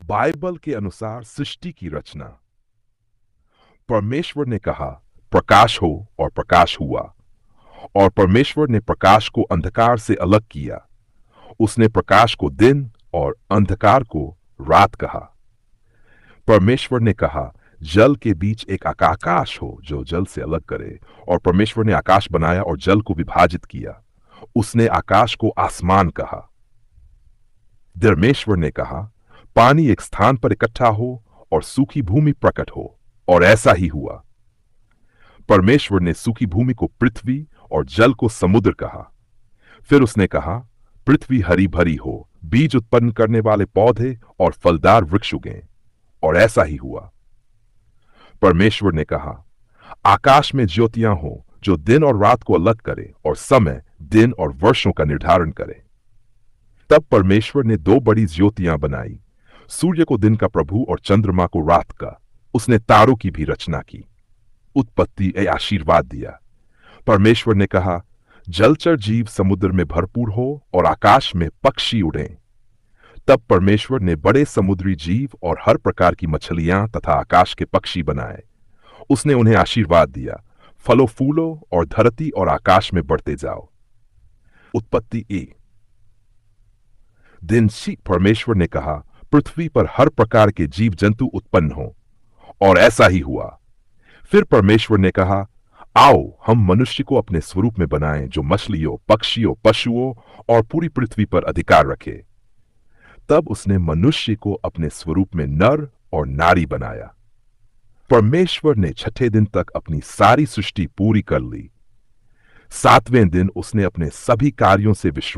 Bible के अनुसार सृष्टि की रचना। परमेश्वर ने कहा प्रकाश हो और प्रकाश हुआ। और परमेश्वर ने प्रकाश को अंधकार से अलग किया। उसने प्रकाश को दिन और अंधकार को रात कहा। परमेश्वर ने कहा जल के बीच एक आकाश हो जो जल से अलग करे। और परमेश्वर ने आकाश बनाया और जल को विभाजित किया। उसने आकाश को आसमान कहा। धर्मेश्वर ने कहा पानी एक स्थान पर इकट्ठा हो और सूखी भूमि प्रकट हो, और ऐसा ही हुआ। परमेश्वर ने सूखी भूमि को पृथ्वी और जल को समुद्र कहा। फिर उसने कहा पृथ्वी हरी भरी हो, बीज उत्पन्न करने वाले पौधे और फलदार वृक्ष उगें, और ऐसा ही हुआ। परमेश्वर ने कहा आकाश में ज्योतियां हो जो दिन और रात को अलग करे और समय, दिन और वर्षों का निर्धारण करे। तब परमेश्वर ने दो बड़ी ज्योतियां बनाई, सूर्य को दिन का प्रभु और चंद्रमा को रात का। उसने तारों की भी रचना की। उत्पत्ति ए आशीर्वाद दिया। परमेश्वर ने कहा जलचर जीव समुद्र में भरपूर हो और आकाश में पक्षी उड़ें। तब परमेश्वर ने बड़े समुद्री जीव और हर प्रकार की मछलियां तथा आकाश के पक्षी बनाए। उसने उन्हें आशीर्वाद दिया, फलो फूलो और धरती और आकाश में बढ़ते जाओ। उत्पत्ति ए। दिन सी परमेश्वर ने कहा पृथ्वी पर हर प्रकार के जीव जंतु उत्पन्न हो, और ऐसा ही हुआ। फिर परमेश्वर ने कहा आओ हम मनुष्य को अपने स्वरूप में बनाएं जो मछलियों, पक्षियों, पशुओं और पूरी पृथ्वी पर अधिकार रखे। तब उसने मनुष्य को अपने स्वरूप में नर और नारी बनाया। परमेश्वर ने छठे दिन तक अपनी सारी सृष्टि पूरी कर ली। सातवें दिन उसने अपने सभी कार्यों से विश्राम